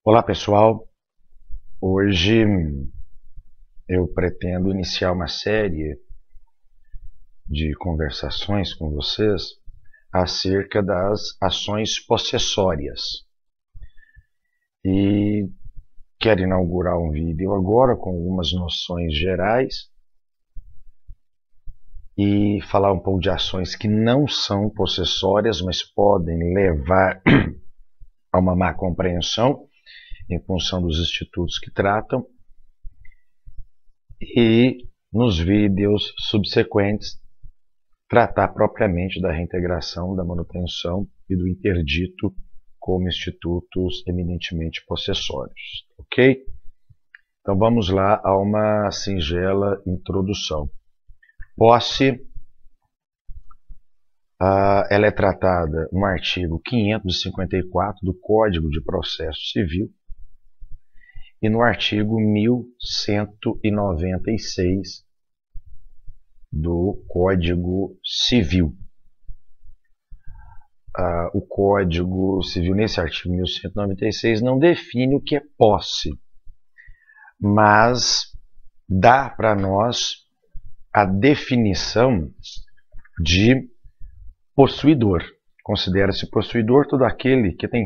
Olá pessoal, hoje eu pretendo iniciar uma série de conversações com vocês acerca das ações possessórias. E quero inaugurar um vídeo agora com algumas noções gerais e falar um pouco de ações que não são possessórias, mas podem levar a uma má compreensão em função dos institutos que tratam, e nos vídeos subsequentes tratar propriamente da reintegração, da manutenção e do interdito como institutos eminentemente possessórios, ok? Então vamos lá a uma singela introdução. Posse, ela é tratada no artigo 554 do Código de Processo Civil e no artigo 1196 do Código Civil. O Código Civil, nesse artigo 1196, não define o que é posse, mas dá para nós a definição de possuidor. Considera-se possuidor todo aquele que tem,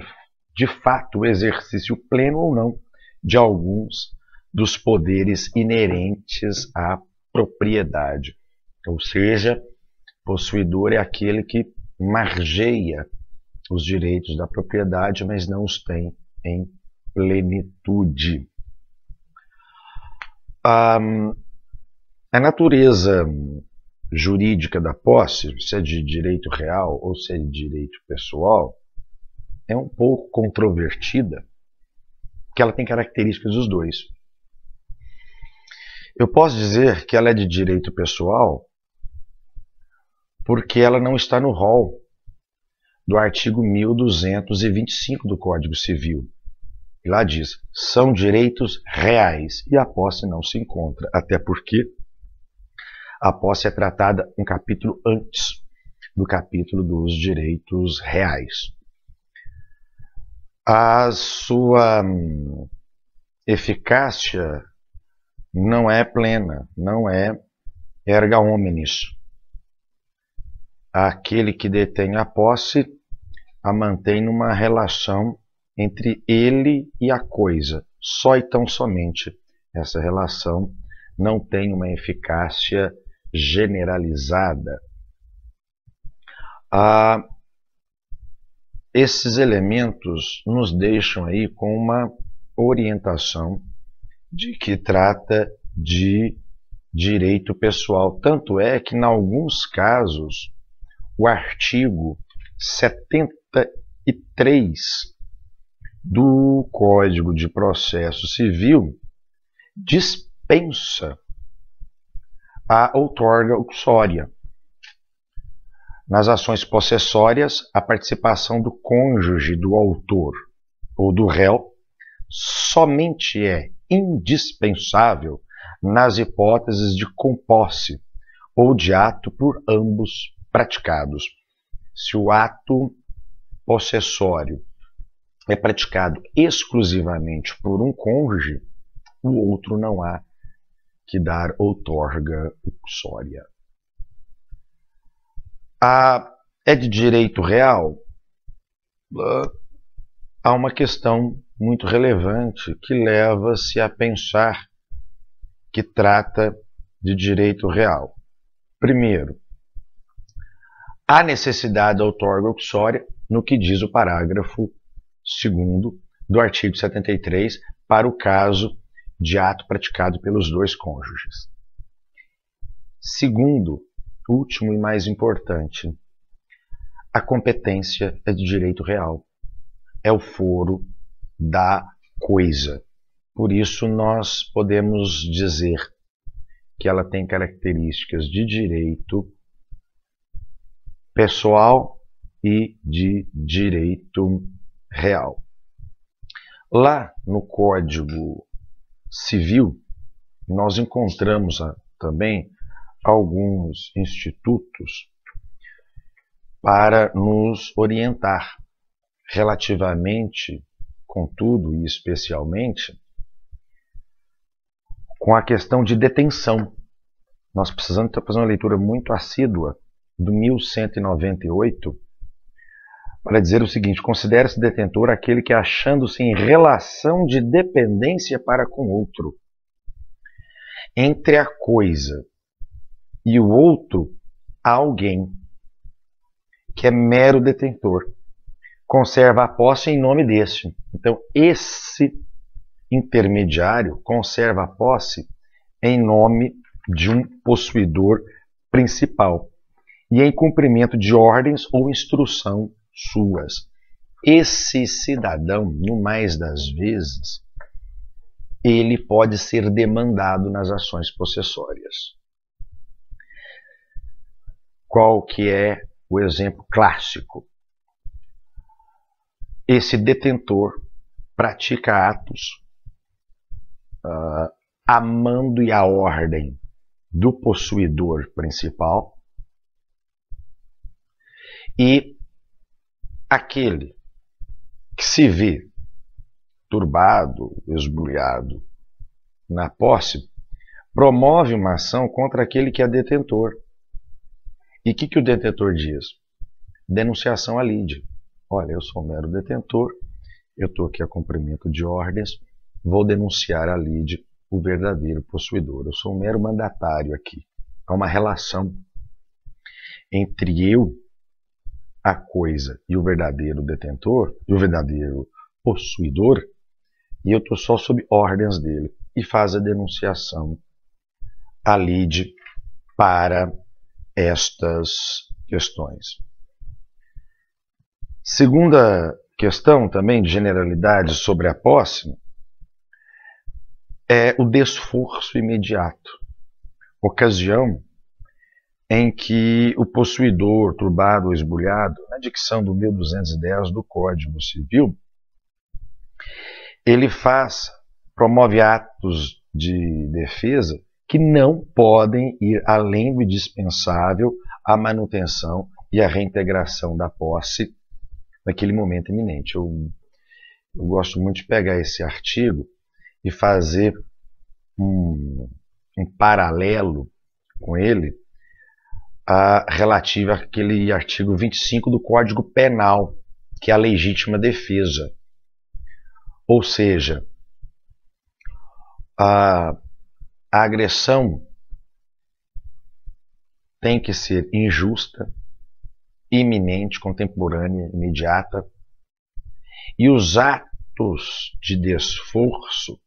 de fato, o exercício pleno ou não de alguns dos poderes inerentes à propriedade. Ou seja, possuidor é aquele que margeia os direitos da propriedade, mas não os tem em plenitude. A natureza jurídica da posse, se é de direito real ou se é de direito pessoal, é um pouco controvertida, porque ela tem características dos dois. Eu posso dizer que ela é de direito pessoal porque ela não está no rol do artigo 1225 do Código Civil. E lá diz, são direitos reais, e a posse não se encontra, até porque a posse é tratada um capítulo antes do capítulo dos direitos reais. A sua eficácia não é plena, não é erga omnes. Aquele que detém a posse a mantém numa relação entre ele e a coisa, só e tão somente. Essa relação não tem uma eficácia generalizada. Esses elementos nos deixam aí com uma orientação de que trata de direito pessoal. Tanto é que, em alguns casos, o artigo 73 do Código de Processo Civil dispensa a outorga uxória. Nas ações possessórias, a participação do cônjuge do autor ou do réu somente é indispensável nas hipóteses de composse ou de ato por ambos praticados. Se o ato possessório é praticado exclusivamente por um cônjuge, o outro não há que dar outorga uxória. É de direito real? Há uma questão muito relevante que leva-se a pensar que trata de direito real. Primeiro, há necessidade da outorga uxória no que diz o parágrafo 2º do artigo 73 para o caso de ato praticado pelos dois cônjuges. Segundo, último e mais importante, a competência é de direito real. É o foro da coisa. Por isso nós podemos dizer que ela tem características de direito pessoal e de direito real. Lá no Código Civil, nós encontramos também alguns institutos para nos orientar relativamente contudo e especialmente com a questão de detenção. Nós precisamos fazer uma leitura muito assídua do 1198 para dizer o seguinte: considera-se detentor aquele que, achando-se em relação de dependência para com outro, entre a coisa e o outro, há alguém que é mero detentor, conserva a posse em nome deste. Então, esse intermediário conserva a posse em nome de um possuidor principal e em cumprimento de ordens ou instrução suas. Esse cidadão, no mais das vezes, ele pode ser demandado nas ações possessórias. Qual que é o exemplo clássico? Esse detentor pratica atos amando e a ordem do possuidor principal, e aquele que se vê turbado, esbulhado na posse, promove uma ação contra aquele que é detentor. E o que o detentor diz? Denunciação à lide. Olha, eu sou um mero detentor, eu estou aqui a cumprimento de ordens, vou denunciar à lide o verdadeiro possuidor. Eu sou um mero mandatário aqui. Há uma relação entre eu, a coisa, e o verdadeiro detentor, e o verdadeiro possuidor, e eu estou só sob ordens dele. E faz a denunciação à lide para estas questões. Segunda questão também de generalidade sobre a posse é o desforço imediato, ocasião em que o possuidor, turbado ou esbulhado, na dicção do 1210 do Código Civil, ele promove atos de defesa que não podem ir além do indispensável à manutenção e à reintegração da posse naquele momento iminente. Eu gosto muito de pegar esse artigo e fazer um paralelo com ele relativo àquele artigo 25 do Código Penal, que é a legítima defesa. Ou seja, a agressão tem que ser injusta, iminente, contemporânea, imediata, e os atos de desforço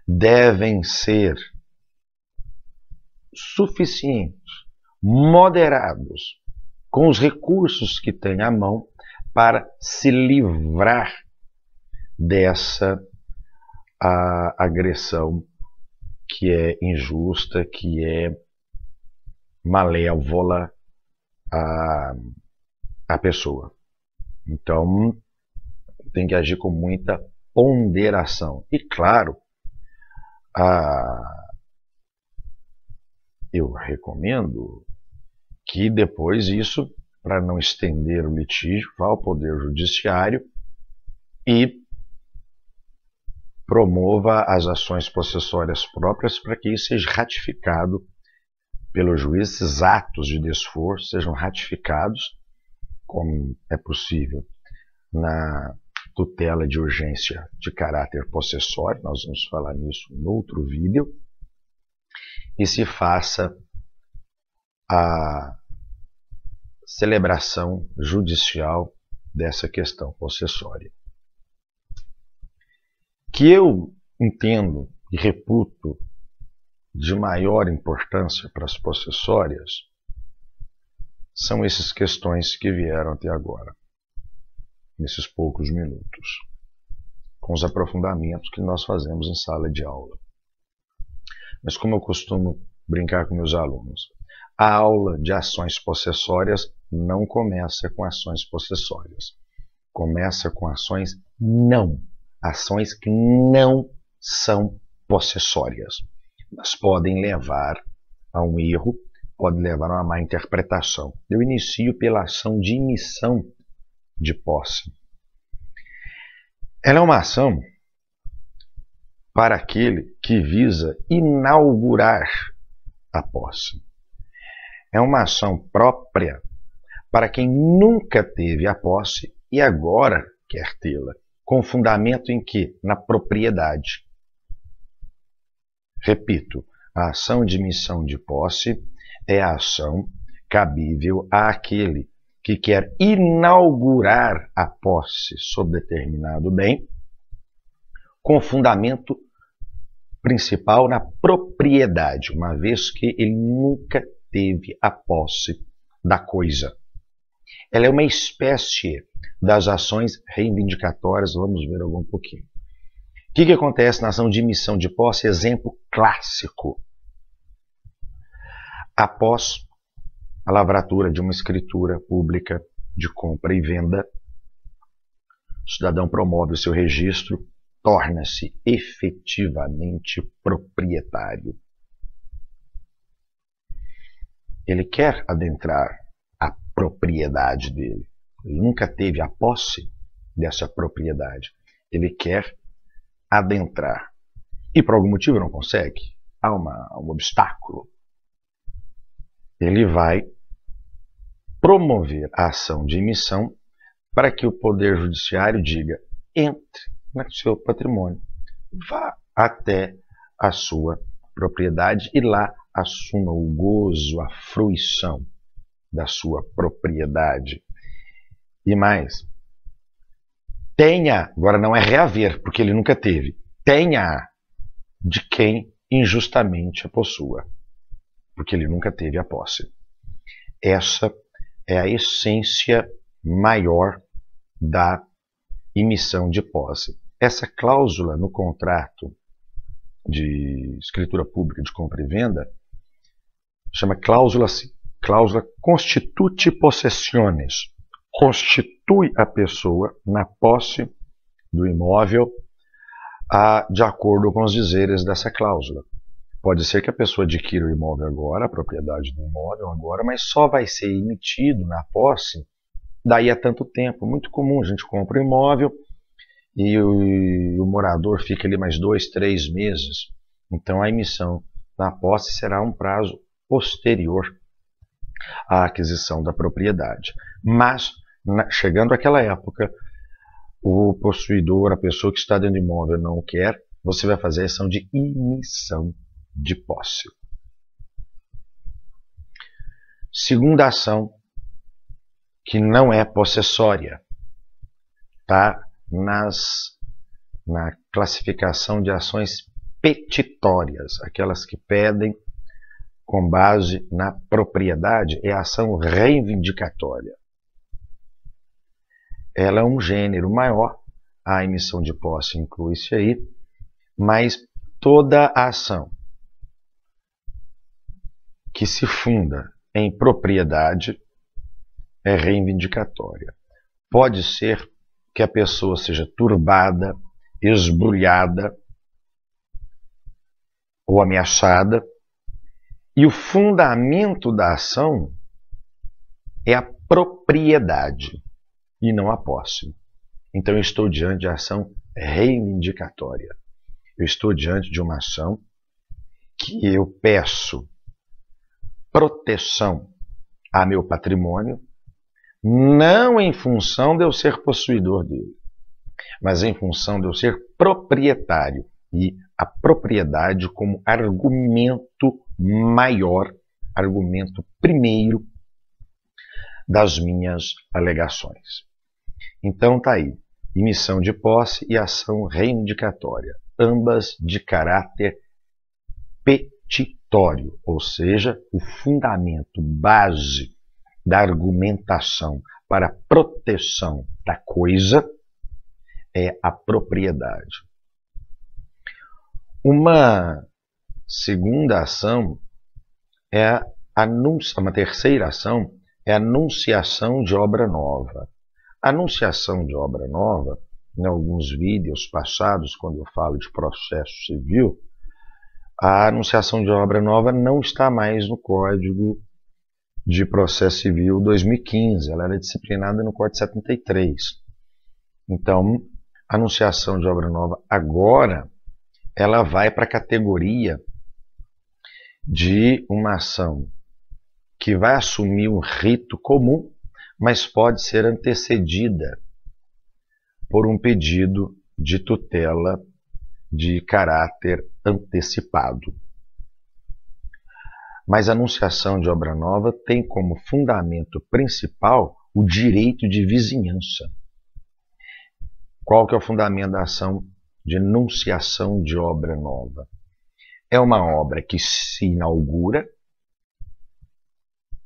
devem ser suficientes, moderados, com os recursos que tem à mão para se livrar dessa agressão que é injusta, que é malévola à pessoa. Então, tem que agir com muita ponderação. E, claro, eu recomendo que depois isso, para não estender o litígio, vá ao Poder Judiciário e promova as ações possessórias próprias para que isso seja ratificado pelo juiz, esses atos de desforço sejam ratificados, como é possível na tutela de urgência de caráter possessório, nós vamos falar nisso no outro vídeo, e se faça a celebração judicial dessa questão possessória. Que eu entendo e reputo de maior importância para as possessórias são essas questões que vieram até agora, nesses poucos minutos, com os aprofundamentos que nós fazemos em sala de aula. Mas como eu costumo brincar com meus alunos, a aula de ações possessórias não começa com ações possessórias. Começa com ações que não são possessórias, mas podem levar a um erro, podem levar a uma má interpretação. Eu inicio pela ação de emissão de posse. Ela é uma ação para aquele que visa inaugurar a posse. É uma ação própria para quem nunca teve a posse e agora quer tê-la, com fundamento em quê? Na propriedade. Repito, a ação de missão de posse é a ação cabível àquele que quer inaugurar a posse sobre determinado bem, com fundamento principal na propriedade, uma vez que ele nunca teve a posse da coisa. Ela é uma espécie das ações reivindicatórias, vamos ver algum pouquinho. O que acontece na ação de missão de posse? Exemplo clássico. Após a lavratura de uma escritura pública de compra e venda, o cidadão promove o seu registro, torna-se efetivamente proprietário. Ele quer adentrar a propriedade dele. Ele nunca teve a posse dessa propriedade. Ele quer adentrar. E por algum motivo não consegue. Há um obstáculo. Ele vai promover a ação de emissão para que o Poder Judiciário diga: entre no seu patrimônio, vá até a sua propriedade e lá assuma o gozo, a fruição da sua propriedade. E mais, tenha, agora não é reaver, porque ele nunca teve, tenha de quem injustamente a possua, porque ele nunca teve a posse. Essa é a essência maior da emissão de posse. Essa cláusula no contrato de escritura pública de compra e venda chama cláusula constituti possessiones. Constitui a pessoa na posse do imóvel de acordo com os dizeres dessa cláusula. Pode ser que a pessoa adquira o imóvel agora, a propriedade do imóvel agora, mas só vai ser emitido na posse daí a tanto tempo. Muito comum, a gente compra o imóvel e o morador fica ali mais 2, 3 meses. Então a emissão na posse será um prazo posterior à aquisição da propriedade. Mas, chegando àquela época, o possuidor, a pessoa que está dentro do imóvel não quer, você vai fazer a ação de emissão de posse. Segunda ação, que não é possessória, está na classificação de ações petitórias, aquelas que pedem com base na propriedade, é a ação reivindicatória. Ela é um gênero maior, a emissão de posse inclui-se aí, mas toda a ação que se funda em propriedade é reivindicatória. Pode ser que a pessoa seja turbada, esbulhada ou ameaçada, e o fundamento da ação é a propriedade e não a posse. Então eu estou diante de ação reivindicatória. Eu estou diante de uma ação que eu peço proteção a meu patrimônio, não em função de eu ser possuidor dele, mas em função de eu ser proprietário, e a propriedade como argumento maior, argumento primeiro das minhas alegações. Então tá aí, emissão de posse e ação reivindicatória, ambas de caráter petitório, ou seja, o fundamento base da argumentação para a proteção da coisa é a propriedade. Uma segunda ação é uma terceira ação é a anunciação de obra nova. A anunciação de obra nova, em alguns vídeos passados, quando eu falo de processo civil, a anunciação de obra nova não está mais no Código de Processo Civil 2015, ela era disciplinada no Código 73. Então, A anunciação de obra nova agora ela vai para a categoria de uma ação que vai assumir um rito comum, mas pode ser antecedida por um pedido de tutela de caráter antecipado. Mas a anunciação de obra nova tem como fundamento principal o direito de vizinhança. Qual que é o fundamento da ação de anunciação de obra nova? É uma obra que se inaugura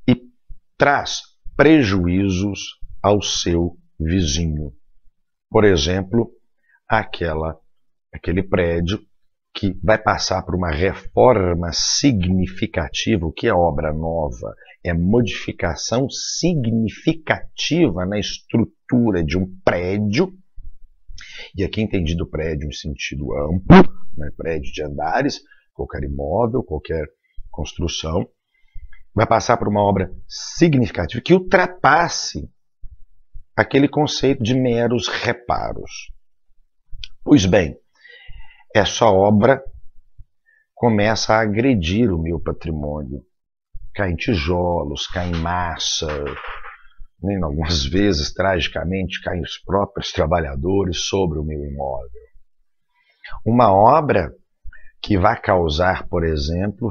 e traz prejuízos ao seu vizinho. Por exemplo, aquele prédio que vai passar por uma reforma significativa. O que é obra nova? É modificação significativa na estrutura de um prédio. E aqui entendido prédio em sentido amplo, né? Prédio de andares, qualquer imóvel, qualquer construção, vai passar por uma obra significativa que ultrapasse aquele conceito de meros reparos. Pois bem, essa obra começa a agredir o meu patrimônio. Cai em tijolos, cai em massa, né? Algumas vezes, tragicamente, caem os próprios trabalhadores sobre o meu imóvel. Uma obra que vai causar, por exemplo,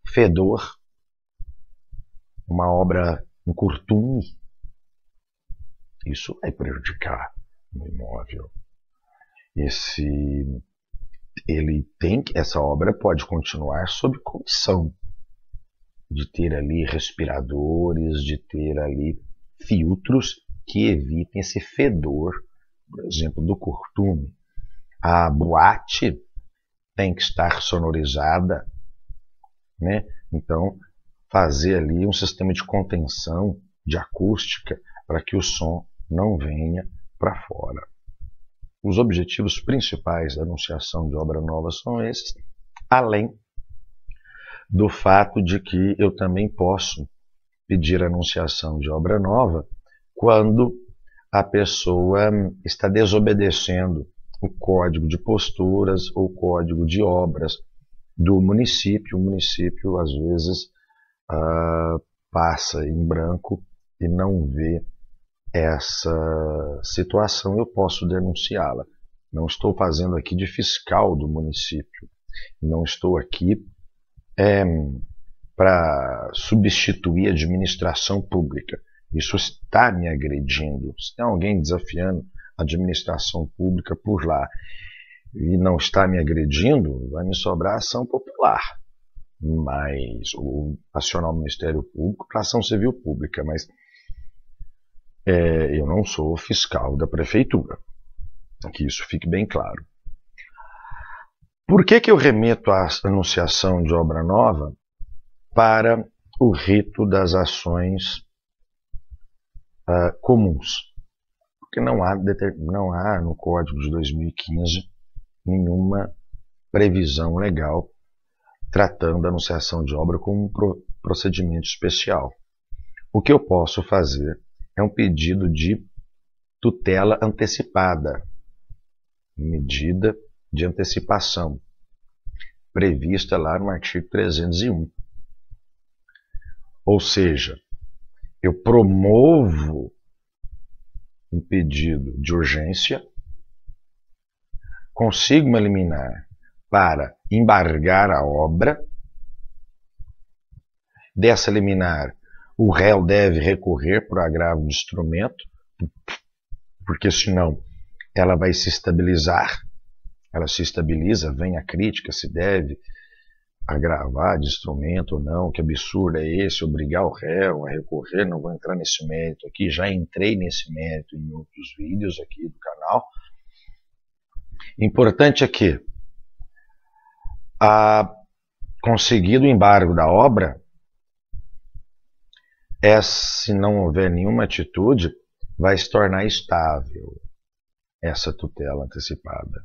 fedor, uma obra em curtume, isso vai prejudicar o imóvel. Essa obra pode continuar sob comissão de ter ali respiradores, de ter ali filtros que evitem esse fedor, por exemplo, do curtume. A boate tem que estar sonorizada, né? Então, fazer ali um sistema de contenção, de acústica, para que o som não venha para fora. Os objetivos principais da anunciação de obra nova são esses, além do fato de que eu também posso pedir a anunciação de obra nova quando a pessoa está desobedecendo o código de posturas ou código de obras do município. O município, às vezes, passa em branco e não vê essa situação. Eu posso denunciá-la. Não estou fazendo aqui de fiscal do município. Não estou aqui para substituir a administração pública. Isso está me agredindo. Se tem alguém desafiando a administração pública por lá e não está me agredindo, vai me sobrar ação popular. Ou acionar o Ministério Público para ação civil pública, mas eu não sou fiscal da prefeitura. Que isso fique bem claro. Por que eu remeto a anunciação de obra nova para o rito das ações comuns? Porque não há no Código de 2015 nenhuma previsão legal tratando a anunciação de obra como um procedimento especial. O que eu posso fazer é um pedido de tutela antecipada, medida de antecipação, prevista lá no artigo 301. Ou seja, eu promovo um pedido de urgência, consigo me liminar para embargar a obra. Dessa liminar, o réu deve recorrer por agravo de instrumento, porque senão ela vai se estabilizar. Ela se estabiliza, vem a crítica se deve agravar de instrumento ou não, que absurdo é esse, obrigar o réu a recorrer. Não vou entrar nesse mérito aqui, já entrei nesse mérito em outros vídeos aqui do canal. Importante é que, conseguido o embargo da obra, se não houver nenhuma atitude, vai se tornar estável essa tutela antecipada,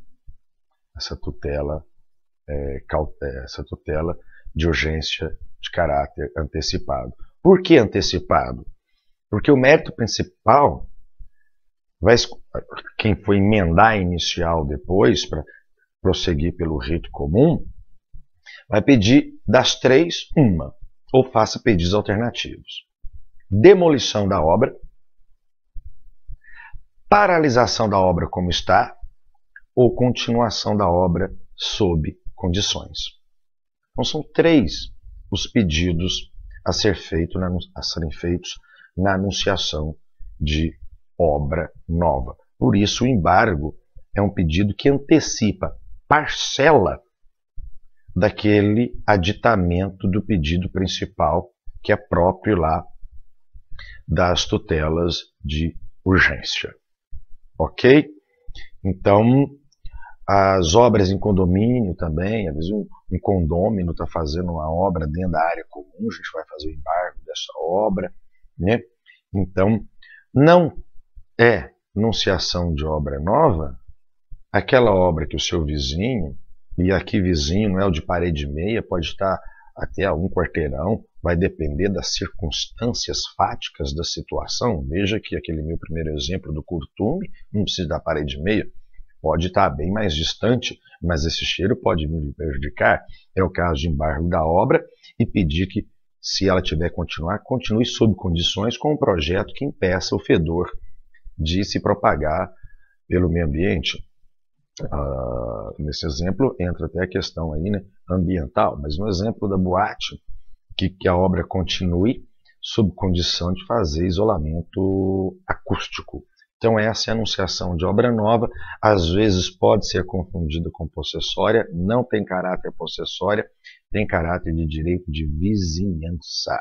essa tutela de urgência de caráter antecipado. Por que antecipado? Porque o mérito principal quem for emendar a inicial depois, para prosseguir pelo rito comum, vai pedir das três uma, ou faça pedidos alternativos. Demolição da obra, paralisação da obra como está, ou continuação da obra sob condições. Então são três os pedidos a serem feitos na anunciação de obra nova. Por isso o embargo é um pedido que antecipa, parcela daquele aditamento do pedido principal, que é próprio lá das tutelas de urgência. Ok? Então, as obras em condomínio também, às vezes um condômino está fazendo uma obra dentro da área comum, a gente vai fazer o embargo dessa obra, né? Então, não é anunciação de obra nova aquela obra que o seu vizinho, e aqui vizinho não é o de parede meia, pode estar até a um quarteirão, vai depender das circunstâncias fáticas da situação. Veja que aquele meu primeiro exemplo do curtume não precisa da parede meia, pode estar bem mais distante, mas esse cheiro pode me prejudicar. É o caso de embargo da obra e pedir que, se ela tiver que continuar, continue sob condições com um projeto que impeça o fedor de se propagar pelo meio ambiente. Nesse exemplo entra até a questão aí, né, ambiental, mas no exemplo da boate, que a obra continue sob condição de fazer isolamento acústico. Então essa é a anunciação de obra nova, às vezes pode ser confundida com possessória, não tem caráter possessória, tem caráter de direito de vizinhança.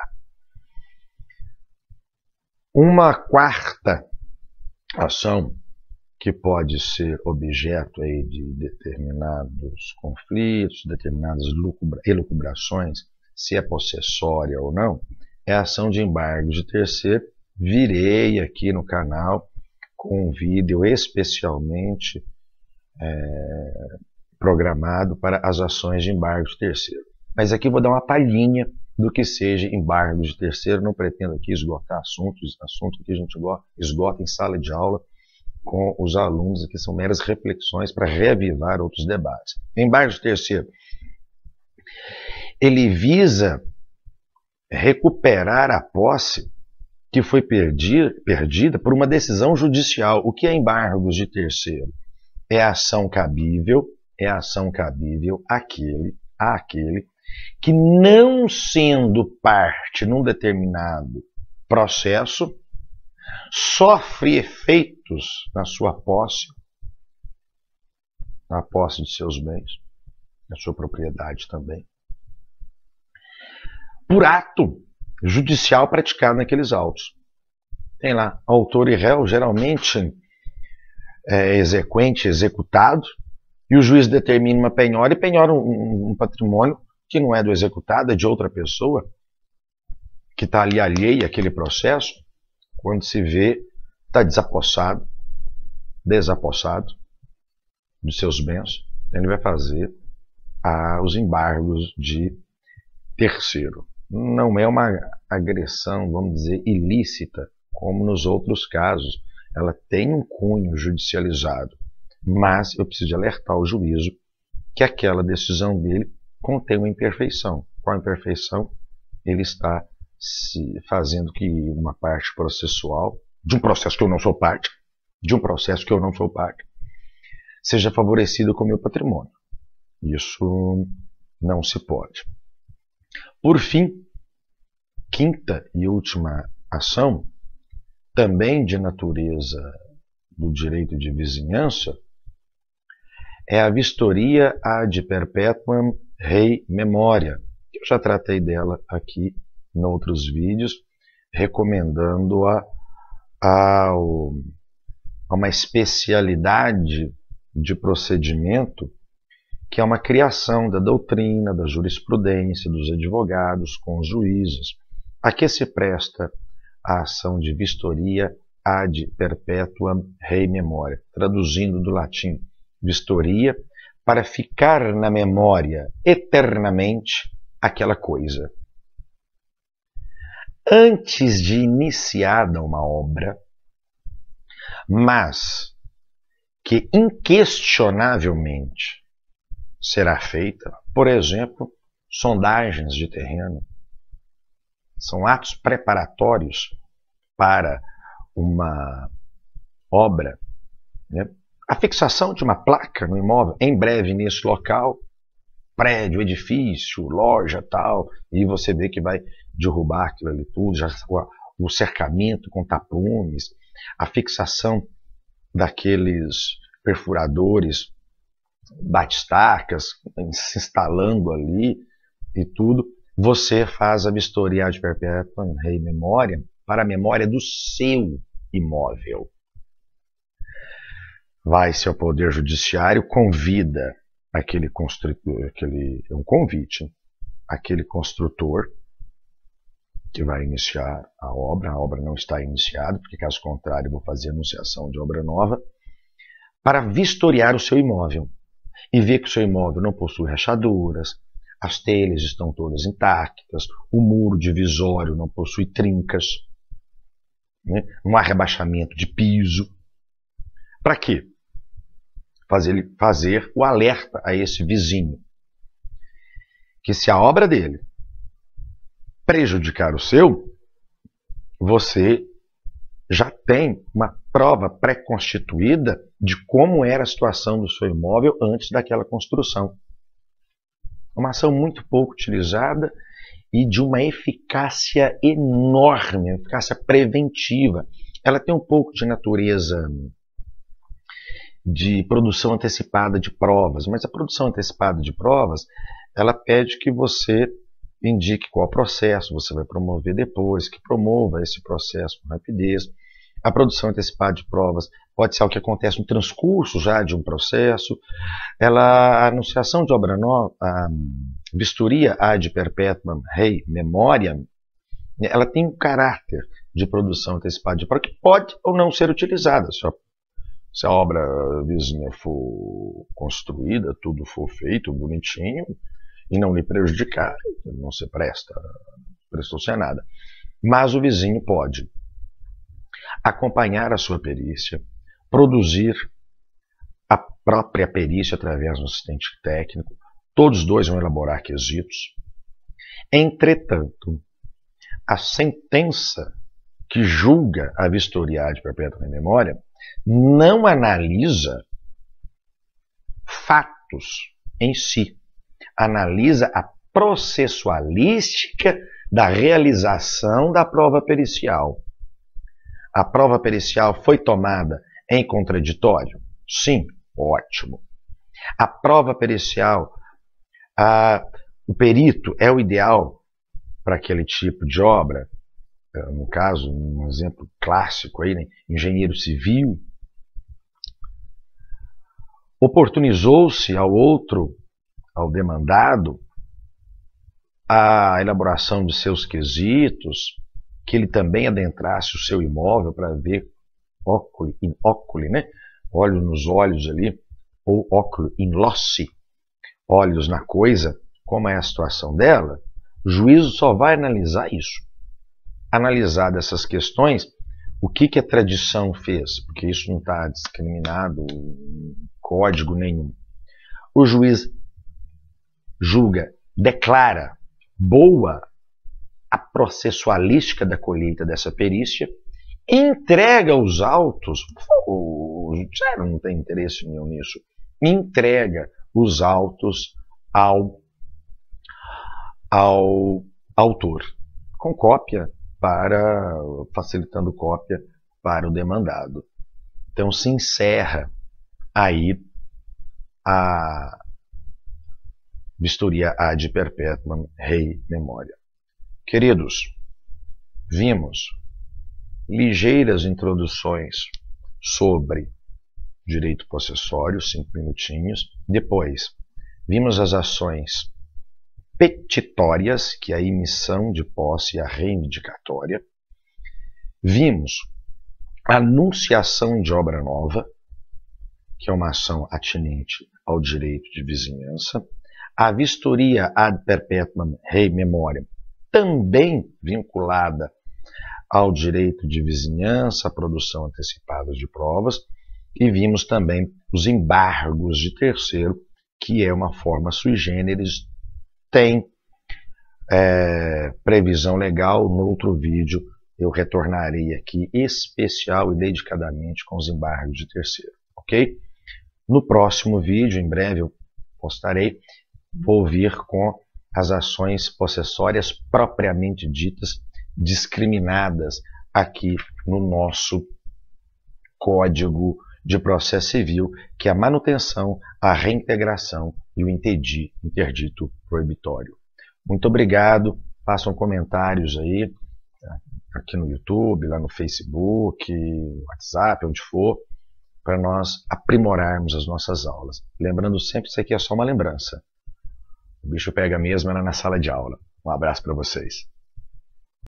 Uma quarta ação que pode ser objeto aí de determinados conflitos, determinadas elucubrações, se é possessória ou não, é a ação de embargo de terceiro. Virei aqui no canal com um vídeo especialmente programado para as ações de embargo de terceiro. Mas aqui vou dar uma palhinha do que seja embargo de terceiro, não pretendo aqui esgotar assunto que a gente esgota em sala de aula com os alunos, aqui são meras reflexões para reavivar outros debates. Embargo de terceiro, ele visa recuperar a posse que foi perdida por uma decisão judicial. O que é embargos de terceiro? É a ação cabível àquele que, não sendo parte num determinado processo, sofre efeitos na sua posse, na posse de seus bens, na sua propriedade também, por ato judicial praticado naqueles autos. Tem lá autor e réu, geralmente exequente, executado, e o juiz determina uma penhora e penhora um patrimônio que não é do executado, é de outra pessoa, que está ali alheia àquele processo. Quando se vê, está desapossado dos seus bens, ele vai fazer os embargos de terceiro. Não é uma agressão, vamos dizer, ilícita, como nos outros casos. Ela tem um cunho judicializado, mas eu preciso alertar o juízo que aquela decisão dele contém uma imperfeição. Qual a imperfeição? Ele está fazendo que uma parte processual, de um processo que eu não sou parte, seja favorecida com o meu patrimônio. Isso não se pode. Por fim, quinta e última ação, também de natureza do direito de vizinhança, é a vistoria ad perpetuam rei memoria. Eu já tratei dela aqui em outros vídeos, recomendando-a a uma especialidade de procedimento que é uma criação da doutrina, da jurisprudência, dos advogados com os juízes. A que se presta a ação de vistoria ad perpetuam rei memoria, traduzindo do latim vistoria, para ficar na memória eternamente aquela coisa. Antes de iniciada uma obra, mas que inquestionavelmente será feita, por exemplo, sondagens de terreno. São atos preparatórios para uma obra, né? A fixação de uma placa no imóvel, em breve nesse local, prédio, edifício, loja, tal, e você vê que vai derrubar aquilo ali tudo, já, o cercamento com tapumes, a fixação daqueles perfuradores, batistacas, se instalando ali e tudo. Você faz a vistoria ad perpetuam rei memoriam para a memória do seu imóvel. Vai-se ao Poder Judiciário, convida aquele construtor, é um convite, aquele construtor que vai iniciar a obra não está iniciada, porque caso contrário eu vou fazer anunciação de obra nova, para vistoriar o seu imóvel e ver que o seu imóvel não possui rachaduras, as telhas estão todas intactas, o muro divisório não possui trincas, né? Não há rebaixamento de piso. Para quê? Fazer o alerta a esse vizinho que se a obra dele prejudicar o seu, você já tem uma prova pré-constituída de como era a situação do seu imóvel antes daquela construção. Uma ação muito pouco utilizada e de uma eficácia enorme, uma eficácia preventiva. Ela tem um pouco de natureza de produção antecipada de provas, mas a produção antecipada de provas, ela pede que você indique qual processo você vai promover depois, que promova esse processo com rapidez. A produção antecipada de provas pode ser algo que acontece no transcurso já de um processo. A anunciação de obra nova, a vistoria ad perpetuam rei memoriam, ela tem um caráter de produção antecipada de prova que pode ou não ser utilizada. Se a obra vizinha for construída, tudo for feito bonitinho e não lhe prejudicar, não se prestou-se a nada. Mas o vizinho pode acompanhar a sua perícia, produzir a própria perícia através do assistente técnico, todos os dois vão elaborar quesitos. Entretanto, a sentença que julga a vistoria ad perpetuam rei memoriam não analisa fatos em si, analisa a processualística da realização da prova pericial. A prova pericial foi tomada em contraditório? Sim, ótimo. A prova pericial, o perito é o ideal para aquele tipo de obra? No caso, um exemplo clássico aí, né? Engenheiro civil. Oportunizou-se ao demandado, a elaboração de seus quesitos, que ele também adentrasse o seu imóvel para ver óculo in oculi, né? Olhos nos olhos ali, ou óculo in loci, olhos na coisa, como é a situação dela. O juízo só vai analisar isso. Analisar dessas questões, o que a tradição fez, porque isso não está discriminado em código nenhum. O juiz julga, declara boa a processualística da colheita dessa perícia, entrega os autos, o judiciário não tem interesse nenhum nisso, entrega os autos ao autor, com cópia, facilitando cópia para o demandado. Então se encerra aí a vistoria ad perpetuam rei memoriam. Queridos, vimos ligeiras introduções sobre direito possessório, 5 minutinhos. Depois, vimos as ações petitórias, que é a emissão de posse e a reivindicatória. Vimos a anunciação de obra nova, que é uma ação atinente ao direito de vizinhança. A vistoria ad perpetuam rei memoriam, também vinculada ao direito de vizinhança, à produção antecipada de provas, e vimos também os embargos de terceiro, que é uma forma sui generis, tem previsão legal. No outro vídeo eu retornarei aqui especial e dedicadamente com os embargos de terceiro, ok? No próximo vídeo, em breve eu postarei, vou vir com as ações possessórias propriamente ditas, discriminadas aqui no nosso Código de Processo Civil, que é a manutenção, a reintegração e o interdito proibitório. Muito obrigado, façam comentários aí, aqui no YouTube, lá no Facebook, WhatsApp, onde for, para nós aprimorarmos as nossas aulas. Lembrando sempre que isso aqui é só uma lembrança. O bicho pega mesmo na sala de aula. Um abraço para vocês.